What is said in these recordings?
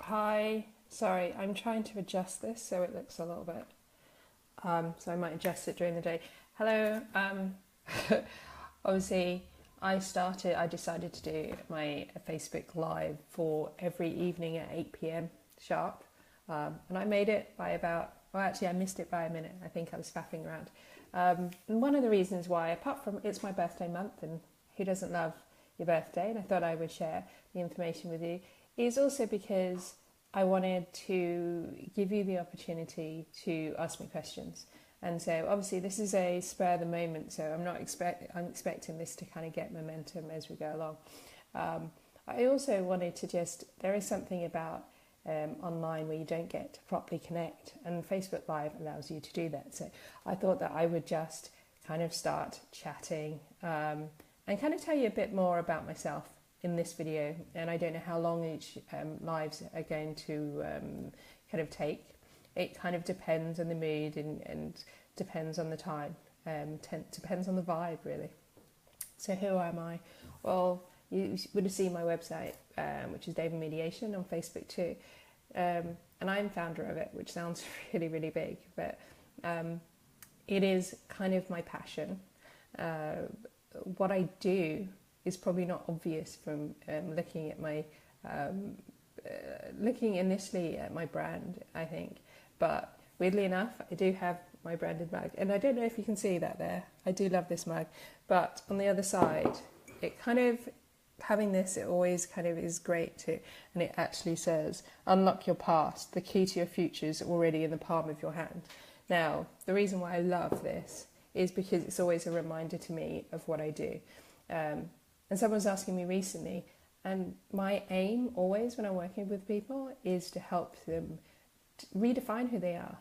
Hi, sorry, I'm trying to adjust this so it looks a little bit, so I might adjust it during the day. Hello, obviously I decided to do my Facebook Live for every evening at 8 p.m. sharp, and I made it by I missed it by a minute. I think I was faffing around. And one of the reasons why, apart from it's my birthday month, and who doesn't love your birthday, and I thought I would share the information with you, is also because I wanted to give you the opportunity to ask me questions. And so obviously this is a spur of the moment, so I'm expecting this to kind of get momentum as we go along. I also wanted to there is something about online where you don't get to properly connect, and Facebook Live allows you to do that. So I thought that I would just kind of start chatting and kind of tell you a bit more about myself in this video. And I don't know how long each lives are going to kind of take. It kind of depends on the mood and depends on the time, depends on the vibe really. So who am I? Well, you would have seen my website, which is David Mediation, on Facebook too. And I'm founder of it, which sounds really, really big, but it is kind of my passion. What I do is probably not obvious from looking at looking initially at my brand, I think. But weirdly enough, I do have my branded mug, and I don't know if you can see that there. I do love this mug, but on the other side, it kind of, having this, it always kind of is great too, and it actually says, "Unlock your past, the key to your future is already in the palm of your hand." Now, the reason why I love this is because it's always a reminder to me of what I do. And someone was asking me recently, and my aim always when I'm working with people is to help them redefine who they are,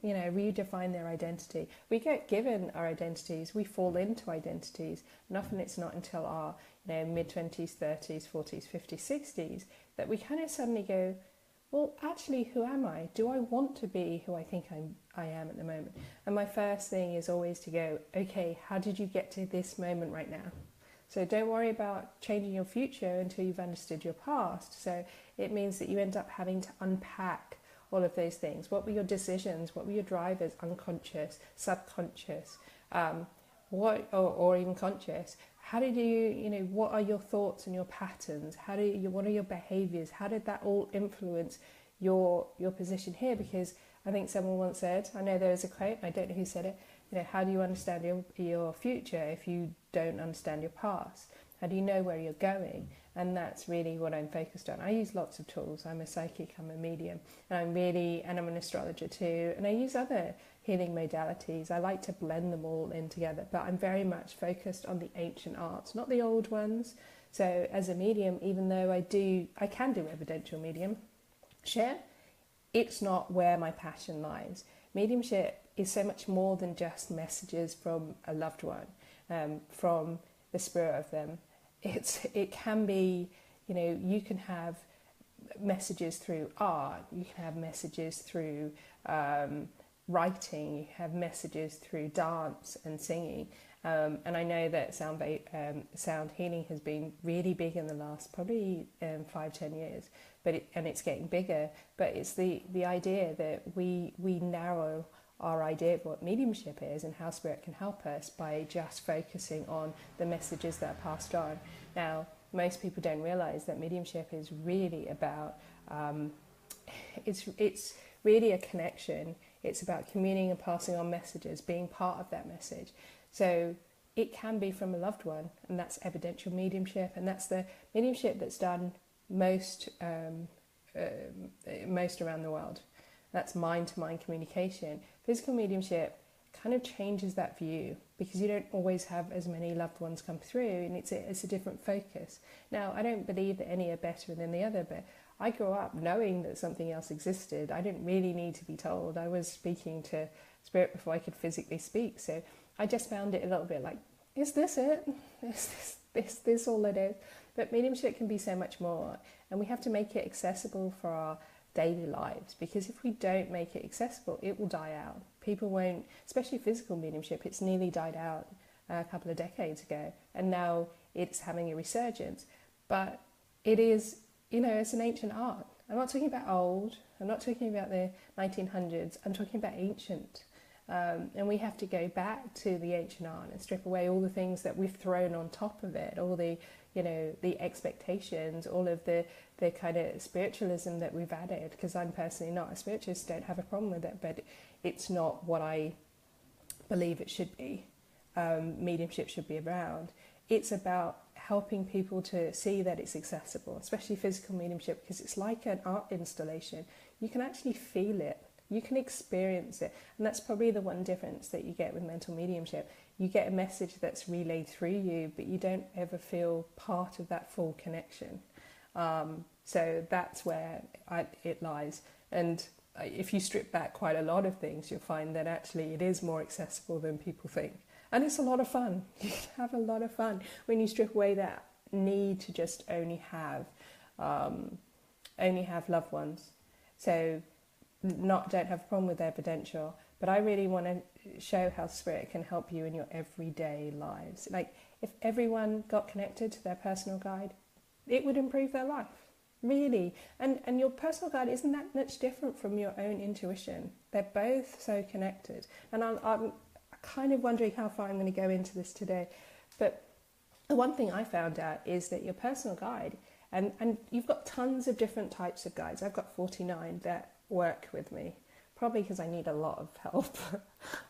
redefine their identity. We get given our identities, we fall into identities, and often it's not until our mid-20s, 30s, 40s, 50s, 60s that we kind of suddenly go, well, actually, who am I? Do I want to be who I think I am at the moment? And my first thing is always to go, okay, how did you get to this moment right now? So don't worry about changing your future until you've understood your past. So it means that you end up having to unpack all of those things. What were your decisions? What were your drivers? Unconscious, subconscious, or even conscious? How did you, what are your thoughts and your patterns? What are your behaviors? How did that all influence your position here? Because I think someone once said, I know there is a quote, I don't know who said it, how do you understand your future if you don't understand your past? How do you know where you're going? And that's really what I'm focused on. I use lots of tools. I'm a psychic, I'm a medium, and I'm an astrologer too. And I use other healing modalities. I like to blend them all in together, but I'm very much focused on the ancient arts, not the old ones. So as a medium, even though I can do evidential medium share, it's not where my passion lies. Mediumship is so much more than just messages from a loved one, from the spirit of them. It can be, you can have messages through art, you can have messages through writing, you have messages through dance and singing. And I know that sound healing has been really big in the last probably 5-10 years, and it's getting bigger. But it's the idea that we narrow our idea of what mediumship is and how spirit can help us by just focusing on the messages that are passed on. Now, most people don't realise that mediumship is really about, it's really a connection. It's about communing and passing on messages, being part of that message. So it can be from a loved one, and that's evidential mediumship, and that's the mediumship that's done most around the world. That's mind-to-mind communication. Physical mediumship kind of changes that view because you don't always have as many loved ones come through, and it's a different focus. Now, I don't believe that any are better than the other, but I grew up knowing that something else existed. I didn't really need to be told. I was speaking to spirit before I could physically speak, so I just found it a little bit like, is this it? Is this all it is? But mediumship can be so much more, and we have to make it accessible for our daily lives, because if we don't make it accessible, it will die out. People won't, especially physical mediumship, it's nearly died out a couple of decades ago, and now it's having a resurgence. But it is, it's an ancient art, I'm not talking about old. I'm not talking about the 1900s. I'm talking about ancient. And we have to go back to the ancient art and strip away all the things that we've thrown on top of it, all the, the expectations, all of the kind of spiritualism that we've added. Because I'm personally not a spiritualist, don't have a problem with it, but it's not what I believe it should be. Mediumship should be around. It's about helping people to see that it's accessible, especially physical mediumship, because it's like an art installation. You can actually feel it. You can experience it. And that's probably the one difference that you get with mental mediumship. You get a message that's relayed through you, but you don't ever feel part of that full connection. So that's where it lies. And if you strip back quite a lot of things, you'll find that actually it is more accessible than people think. And it's a lot of fun. You can have a lot of fun when you strip away that need to just only have loved ones. So don't have a problem with their potential, but I really want to show how spirit can help you in your everyday lives. Like, if everyone got connected to their personal guide, it would improve their life, really. And your personal guide isn't that much different from your own intuition. They're both so connected. And I'm kind of wondering how far I'm going to go into this today, but the one thing I found out is that your personal guide, and you've got tons of different types of guides. I've got 49 that work with me, probably because I need a lot of help.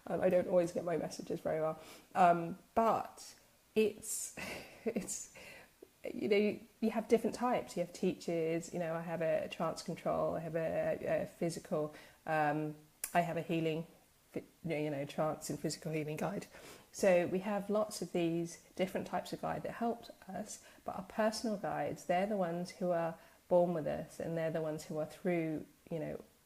I don't always get my messages very well, but it's you have different types. You have teachers. I have a trance control. I have a physical. I have a healing, trance and physical healing guide. So we have lots of these different types of guide that help us. But our personal guides, they're the ones who are born with us, and they're the ones who are through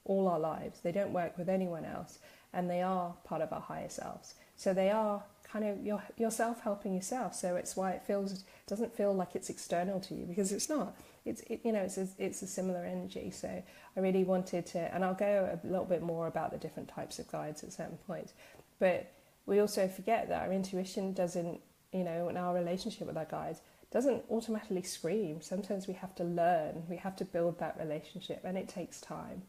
all our lives. They don't work with anyone else, and they are part of our higher selves. So they are kind of yourself helping yourself. So it's why it doesn't feel like it's external to you, because it's not. It's a similar energy. So I really wanted to, and I'll go a little bit more about the different types of guides at certain points. But we also forget that our intuition doesn't, in our relationship with our guides, doesn't automatically scream. Sometimes we have to learn. We have to build that relationship, and it takes time.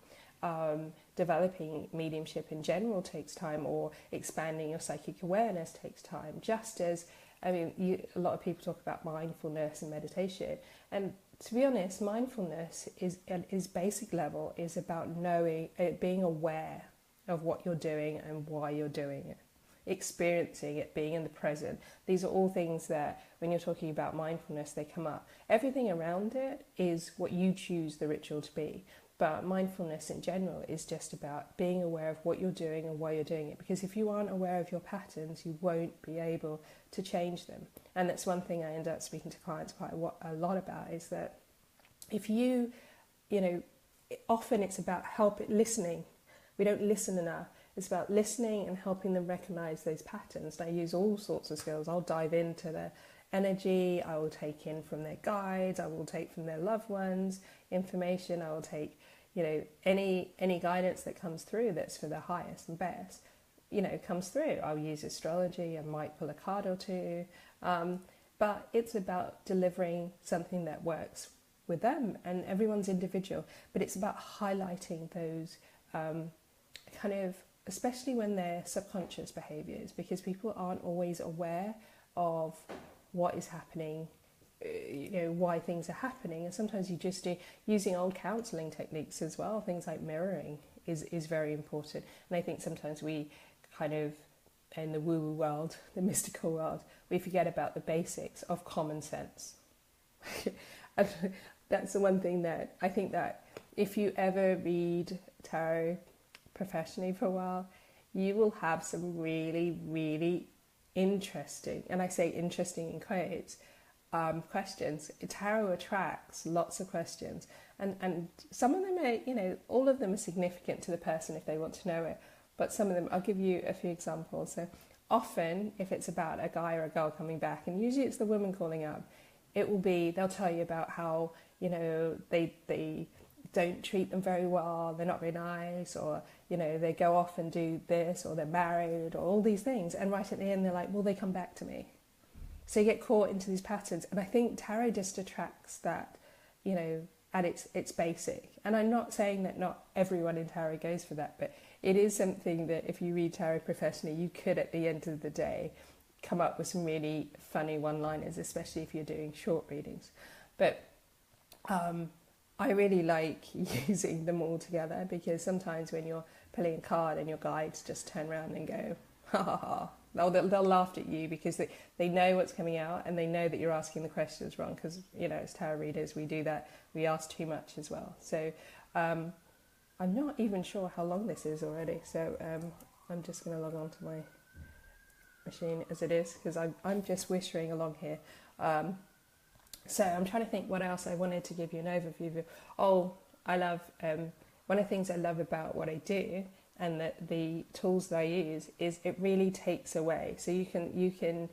Developing mediumship in general takes time, or expanding your psychic awareness takes time. Just as, a lot of people talk about mindfulness and meditation, and to be honest, mindfulness is at its basic level is about knowing, being aware of what you're doing and why you're doing it, experiencing it, being in the present. These are all things that when you're talking about mindfulness, they come up. Everything around it is what you choose the ritual to be. But mindfulness in general is just about being aware of what you're doing and why you're doing it. Because if you aren't aware of your patterns, you won't be able to change them. And that's one thing I end up speaking to clients quite a lot about, is that if you, often it's about listening. We don't listen enough. It's about listening and helping them recognize those patterns. And I use all sorts of skills. I'll dive into the energy, I will take in from their guides, I will take from their loved ones information, I will take any guidance that comes through that's for the highest and best comes through. I'll use astrology, I might pull a card or two, but it's about delivering something that works with them, and everyone's individual, but it's about highlighting those kind of, especially when they're subconscious behaviors, because people aren't always aware of what is happening, why things are happening. And sometimes you just do, using old counselling techniques as well, things like mirroring is very important. And I think sometimes we kind of, in the woo-woo world, the mystical world, we forget about the basics of common sense. And that's the one thing that I think that if you ever read tarot professionally for a while, you will have some really, really interesting, and I say interesting in quotes, questions. Tarot attracts lots of questions, and some of them are, all of them are significant to the person if they want to know it, but some of them, I'll give you a few examples. So often, if it's about a guy or a girl coming back, and usually it's the woman calling up, it will be, they'll tell you about how, they don't treat them very well, they're not very nice, or they go off and do this, or they're married, or all these things, and right at the end they're like, will they come back to me? So you get caught into these patterns, and I think tarot just attracts that, at its basic. And I'm not saying that not everyone in tarot goes for that, but it is something that if you read tarot professionally, you could at the end of the day come up with some really funny one-liners, especially if you're doing short readings. But I really like using them all together, because sometimes when you're pulling a card and your guides just turn around and go, ha ha ha, they'll laugh at you because they know what's coming out, and they know that you're asking the questions wrong, because, you know, as tarot readers, we do that. We ask too much as well. So I'm not even sure how long this is already. So I'm just going to log on to my machine as it is, because I'm just whistling along here. So I'm trying to think what else I wanted to give you an overview of. Oh, I love, one of the things I love about what I do and that the tools that I use is it really takes away. So you can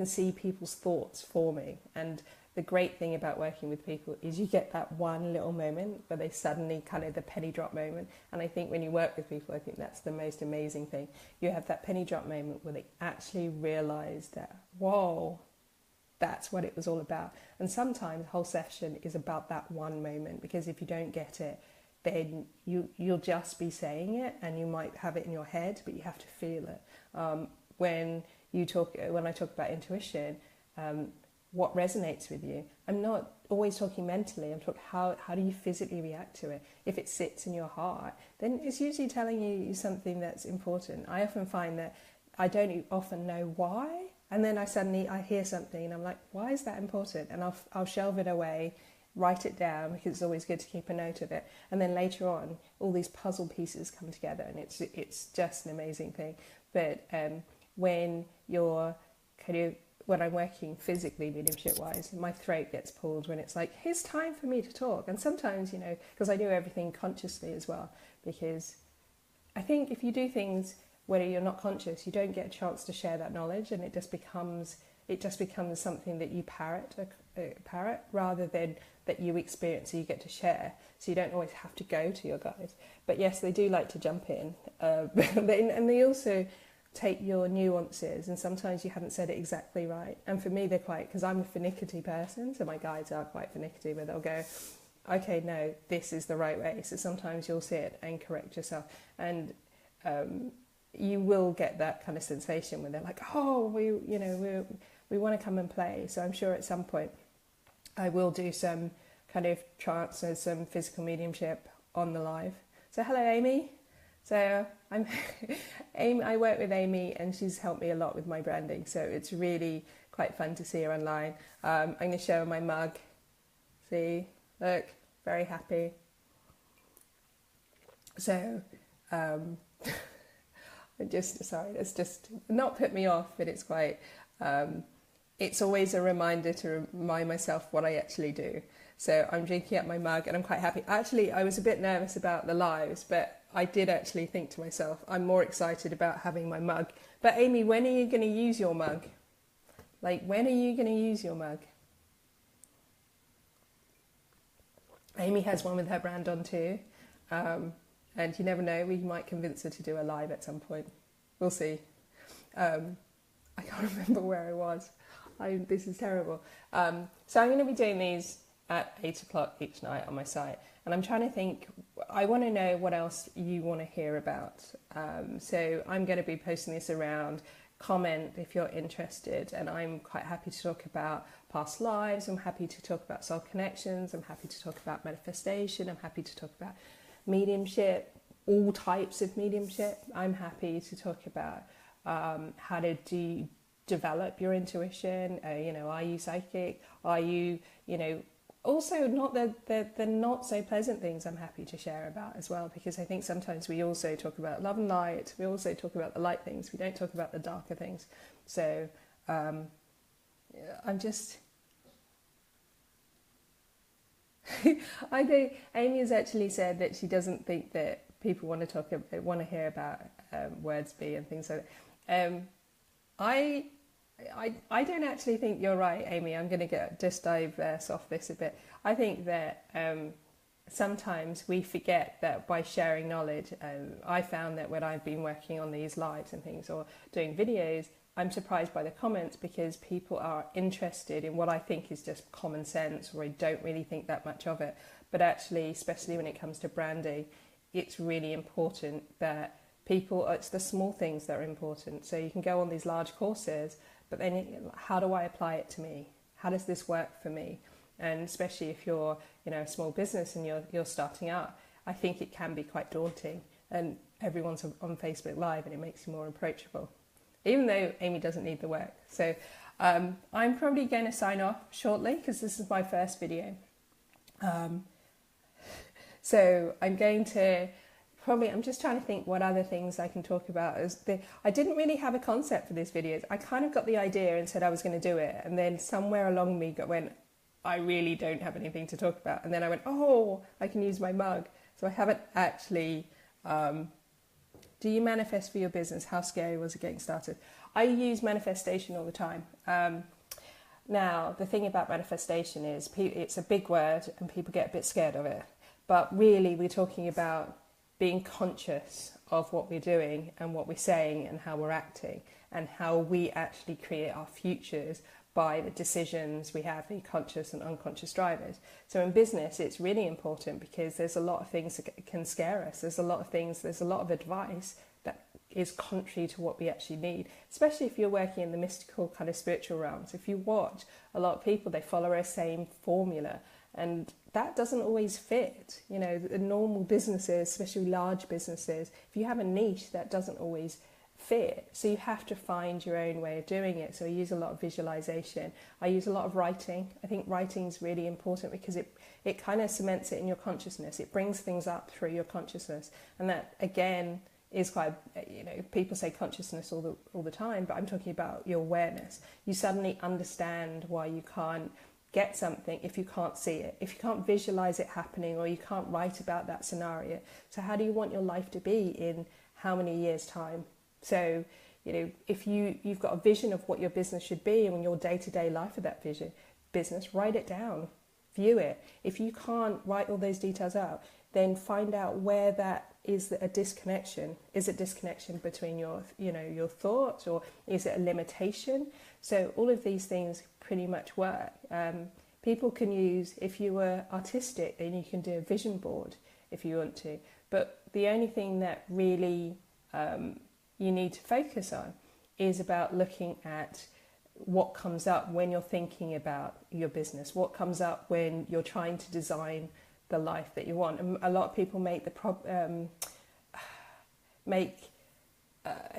see people's thoughts forming. And the great thing about working with people is you get that one little moment where they suddenly kind of the penny drop moment. And I think when you work with people, I think that's the most amazing thing. You have that penny drop moment where they actually realize that, whoa, that's what it was all about. And sometimes the whole session is about that one moment, because if you don't get it, then you'll just be saying it, and you might have it in your head, but you have to feel it. When I talk about intuition, what resonates with you, I'm not always talking mentally. I'm talking how do you physically react to it. If it sits in your heart, then it's usually telling you something that's important. I often find that I don't often know why, and then I hear something and I'm like, why is that important? And I'll shelve it away, write it down, because it's always good to keep a note of it. And then later on, all these puzzle pieces come together, and it's just an amazing thing. But when I'm working physically, mediumship-wise, my throat gets pulled when it's like, it's time for me to talk. And sometimes, because I do everything consciously as well, because I think if you do things where you're not conscious, you don't get a chance to share that knowledge, and it just becomes something that you parrot rather than that you experience, so you get to share. So you don't always have to go to your guides. But yes, they do like to jump in, and they also take your nuances, and sometimes you haven't said it exactly right. And for me, they're quite, because I'm a finicky person, so my guides are quite finicky, but they'll go, okay, no, this is the right way. So sometimes you'll see it and correct yourself, and you will get that kind of sensation when they're like, oh, we want to come and play. So I'm sure at some point I will do some kind of trance or some physical mediumship on the live. So hello, Amy. So I work with Amy, and she's helped me a lot with my branding. So it's really quite fun to see her online. I'm going to show her my mug. See, look, very happy. So it's just not put me off, but it's quite, it's always a reminder to remind myself what I actually do. So I'm drinking up my mug, and I'm quite happy. Actually, I was a bit nervous about the lives, but I did actually think to myself, I'm more excited about having my mug. But Amy, when are you going to use your mug? Like, when are you going to use your mug? Amy has one with her brand on too. And you never know, we might convince her to do a live at some point. We'll see. I can't remember where I was. This is terrible. So I'm going to be doing these at 8 o'clock each night on my site. And I'm trying to think, I want to know what else you want to hear about. So I'm going to be posting this around. Comment if you're interested. And I'm quite happy to talk about past lives. I'm happy to talk about soul connections. I'm happy to talk about manifestation. I'm happy to talk about mediumship, all types of mediumship. I'm happy to talk about how to develop your intuition. Are you psychic? Are you, also not the not so pleasant things I'm happy to share about as well, because I think sometimes we also talk about love and light. We also talk about the light things. We don't talk about the darker things. So I'm just... I think Amy has actually said that she doesn't think that people want to hear about Wordsby and things like that. I don't actually think you're right, Amy. I'm going to just diverse off this a bit. I think that sometimes we forget that by sharing knowledge. I found that when I've been working on these lives and things or doing videos, I'm surprised by the comments, because people are interested in what I think is just common sense, or I don't really think that much of it. but actually, especially when it comes to branding, it's really important that people, it's the small things that are important. So you can go on these large courses, but then how do I apply it to me? How does this work for me? And especially if you're, a small business and you're starting out, I think it can be quite daunting. And everyone's on Facebook Live and it makes you more approachable, even though Amy doesn't need the work. So I'm probably going to sign off shortly because this is my first video. So I'm going to I'm just trying to think what other things I can talk about. I didn't really have a concept for these videos. I kind of got the idea and said I was going to do it. And then somewhere along me went, I really don't have anything to talk about. And then I went, oh, I can use my mug. So I haven't actually... do you manifest for your business? How scary was it getting started? I use manifestation all the time. Now, the thing about manifestation is it's a big word and people get a bit scared of it. But really, we're talking about being conscious of what we're doing and what we're saying and how we're acting and how we actually create our futures by the decisions we have, the conscious and unconscious drivers. So in business, it's really important because there's a lot of things that can scare us. There's a lot of advice that is contrary to what we actually need, especially if you're working in the mystical kind of spiritual realms. If you watch a lot of people, they follow a same formula, and that doesn't always fit. The normal businesses, especially large businesses, if you have a niche, that doesn't always fit. So you have to find your own way of doing it. So I use a lot of visualization. I use a lot of writing. I think writing is really important because it kind of cements it in your consciousness. It brings things up through your consciousness. And that, again, is quite, people say consciousness all the time, but I'm talking about your awareness. You suddenly understand why you can't get something if you can't see it, if you can't visualize it happening, or you can't write about that scenario. So how do you want your life to be in how many years' time? So, if you've got a vision of what your business should be and your day-to-day life of that business, write it down, view it. If you can't write all those details out, then find out where that is a disconnection. Is it disconnection between your thoughts, or is it a limitation? So all of these things pretty much work. People can use, if you were artistic, then you can do a vision board if you want to. But the only thing that really you need to focus on is about looking at what comes up when you're thinking about your business, what comes up when you're trying to design the life that you want. And a lot of people make an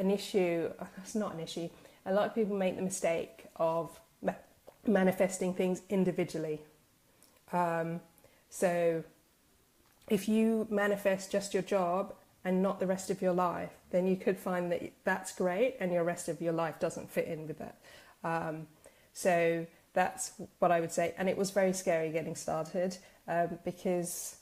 issue, it's not an issue, a lot of people make the mistake of manifesting things individually. So if you manifest just your job and not the rest of your life, then you could find that that's great and your rest of your life doesn't fit in with that. So that's what I would say. And it was very scary getting started because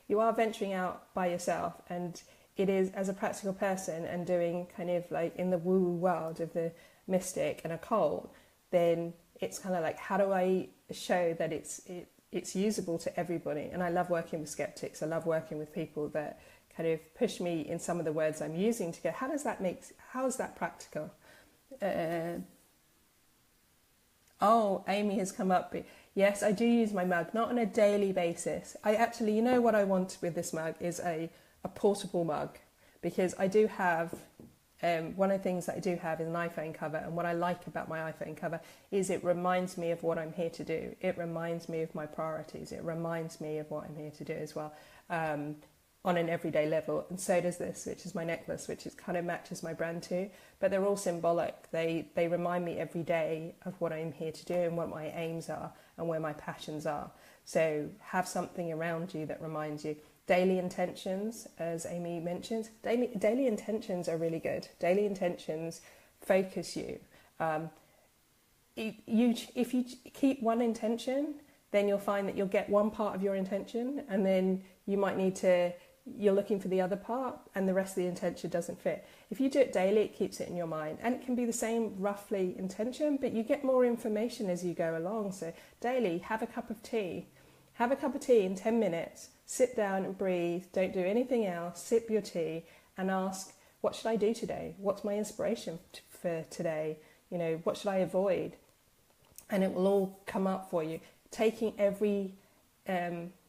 you are venturing out by yourself, and it is, as a practical person and doing kind of like in the woo-woo world of the mystic and occult, then it's kind of like, how do I show that it's usable to everybody? And I love working with skeptics. I love working with people that kind of push me in some of the words I'm using to go, how is that practical? Oh, Amy has come up. Yes, I do use my mug, not on a daily basis. I actually, what I want with this mug is a portable mug, because I do have, one of the things that I do have is an iPhone cover, and what I like about my iPhone cover is it reminds me of what I'm here to do. It reminds me of my priorities. It reminds me of what I'm here to do as well, on an everyday level. And so does this, which is my necklace, which is kind of matches my brand too, but they're all symbolic. They remind me every day of what I'm here to do and what my aims are and where my passions are. So have something around you that reminds you. Daily intentions, as Amy mentions, daily intentions are really good. Daily intentions focus you. If you keep one intention, then you'll find that you'll get one part of your intention, and then you might need to, you're looking for the other part, and the rest of the intention doesn't fit. If you do it daily, it keeps it in your mind, and it can be the same roughly intention, but you get more information as you go along. So daily, have a cup of tea. Have a cup of tea in 10 minutes, sit down and breathe, don't do anything else, sip your tea and ask, what should I do today? What's my inspiration for today? What should I avoid? And it will all come up for you. Taking every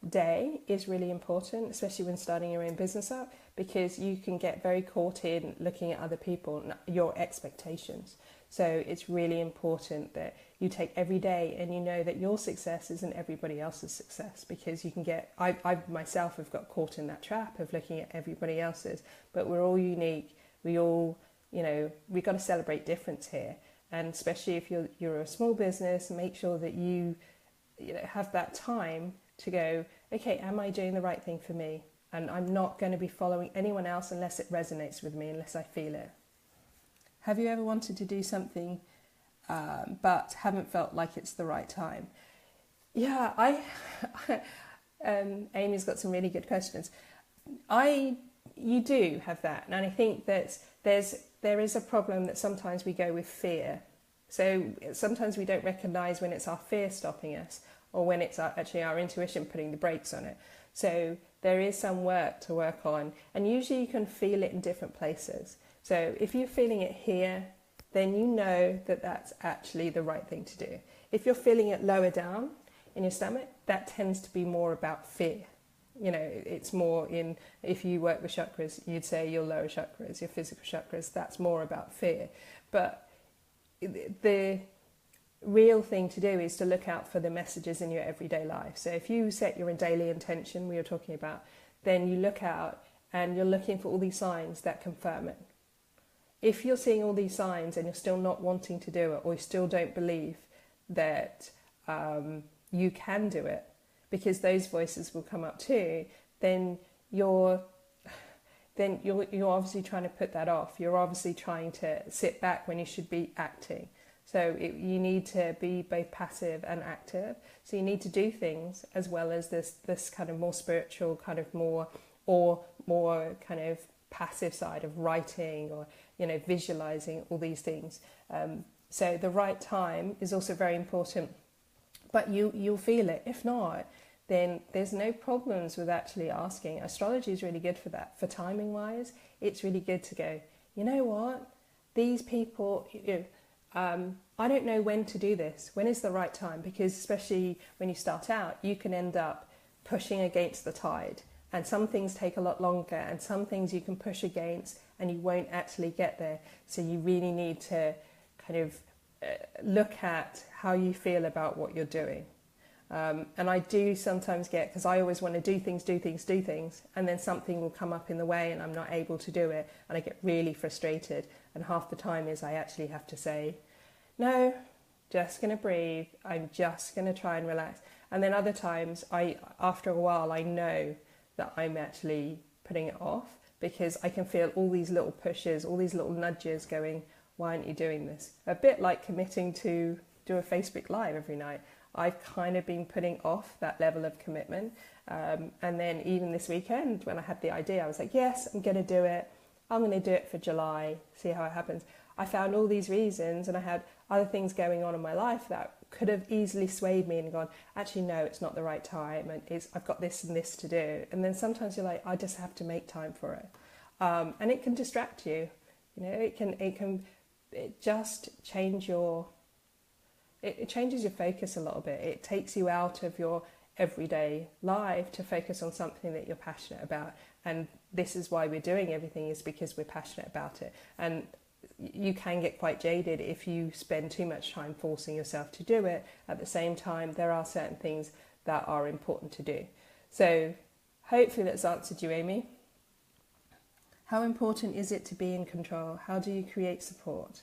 day is really important, especially when starting your own business up, because you can get very caught in looking at other people and your expectations. So it's really important that you take every day and you know that your success isn't everybody else's success, because you can get, I myself have got caught in that trap of looking at everybody else's, but we're all unique. We all, we've got to celebrate difference here. And especially if you're a small business, make sure that you have that time to go, okay, am I doing the right thing for me? And I'm not going to be following anyone else unless it resonates with me, unless I feel it. Have you ever wanted to do something but haven't felt like it's the right time? Yeah, Amy's got some really good questions. You do have that, and I think that there is a problem that sometimes we go with fear. So sometimes we don't recognise when it's our fear stopping us, or when it's actually our intuition putting the brakes on it. So there is some work to work on, and usually you can feel it in different places. So if you're feeling it here, then you know that that's actually the right thing to do. If you're feeling it lower down in your stomach, that tends to be more about fear. It's more in, if you work with chakras, you'd say your lower chakras, your physical chakras, that's more about fear. But the real thing to do is to look out for the messages in your everyday life. So if you set your daily intention we were talking about, then you look out and you're looking for all these signs that confirm it. If you're seeing all these signs and you're still not wanting to do it, or you still don't believe that you can do it, because those voices will come up too, then you're obviously trying to put that off. You're obviously trying to sit back when you should be acting. So you need to be both passive and active. So you need to do things as well as this kind of more spiritual, kind of more kind of passive side of writing, or visualizing, all these things. So the right time is also very important, but you'll feel it. If not, then there's no problems with actually asking. Astrology is really good for that. For timing wise, it's really good to go, you know what, these people, I don't know when to do this. When is the right time? Because especially when you start out, you can end up pushing against the tide. And some things take a lot longer, and some things you can push against and you won't actually get there. So you really need to kind of look at how you feel about what you're doing. And I do sometimes get, because I always want to do things, and then something will come up in the way and I'm not able to do it, and I get really frustrated. And half the time is I actually have to say, no, just going to breathe. I'm just going to try and relax. And then other times, after a while, I know that I'm actually putting it off, because I can feel all these little pushes, all these little nudges going, why aren't you doing this? A bit like committing to do a Facebook Live every night. I've kind of been putting off that level of commitment. And then even this weekend, when I had the idea, I was like, yes, I'm going to do it. I'm going to do it for July, see how it happens. I found all these reasons, and I had other things going on in my life that could have easily swayed me and gone, actually, no, it's not the right time, and I've got this and this to do. And then sometimes you're like, I just have to make time for it. And it can distract you. It changes your focus a little bit. It takes you out of your everyday life to focus on something that you're passionate about. And this is why we're doing everything, is because we're passionate about it. And you can get quite jaded if you spend too much time forcing yourself to do it. At the same time, there are certain things that are important to do. So hopefully that's answered you, Amy. How important is it to be in control? How do you create support?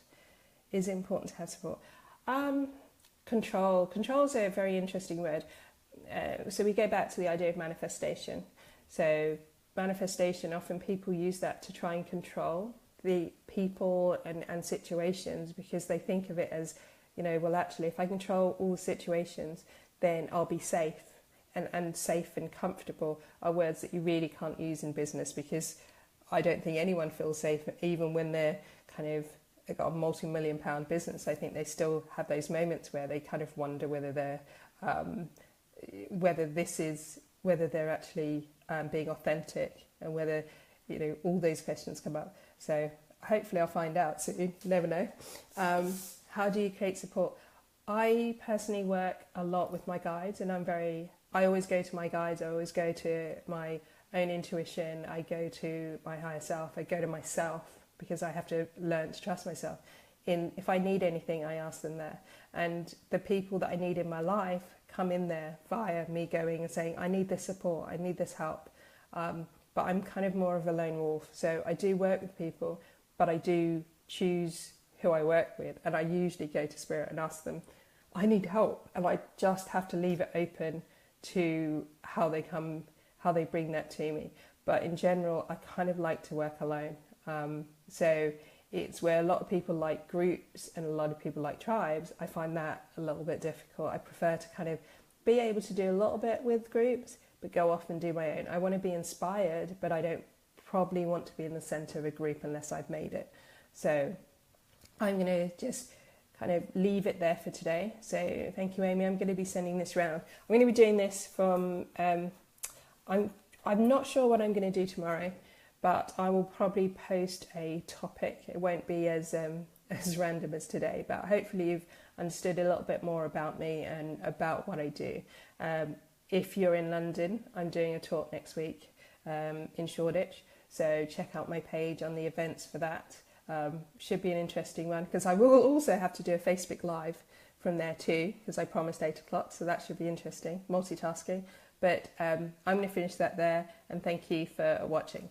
Is it important to have support? Control is a very interesting word. So we go back to the idea of manifestation. So manifestation, often people use that to try and control the people and situations, because they think of it as, well, actually, if I control all the situations, then I'll be safe. And safe and comfortable are words that you really can't use in business, because I don't think anyone feels safe, even when they've got a multi-million pound business. I think they still have those moments where they kind of wonder whether they're whether they're actually being authentic, and whether all those questions come up. So hopefully I'll find out soon. You never know. How do you create support? I personally work a lot with my guides, and I'm very I always go to my guides, I always go to my own intuition, I go to my higher self, I go to myself, because I have to learn to trust myself. If I need anything, I ask them there. And the people that I need in my life come in there via me going and saying, I need this support, I need this help. But I'm kind of more of a lone wolf. So I do work with people, but I do choose who I work with. And I usually go to Spirit and ask them, I need help. And I just have to leave it open to how they bring that to me. But in general, I kind of like to work alone. So it's where a lot of people like groups and a lot of people like tribes. I find that a little bit difficult. I prefer to kind of be able to do a little bit with groups, but go off and do my own. I want to be inspired, but I don't probably want to be in the centre of a group unless I've made it. So I'm going to just kind of leave it there for today. So thank you, Amy. I'm going to be sending this round. I'm going to be doing this from, I'm not sure what I'm going to do tomorrow, but I will probably post a topic. It won't be as random as today, but hopefully you've understood a little bit more about me and about what I do. If you're in London, I'm doing a talk next week in Shoreditch, so check out my page on the events for that. Should be an interesting one, because I will also have to do a Facebook Live from there too, because I promised 8 o'clock, so that should be interesting, multitasking. But I'm going to finish that there, and thank you for watching.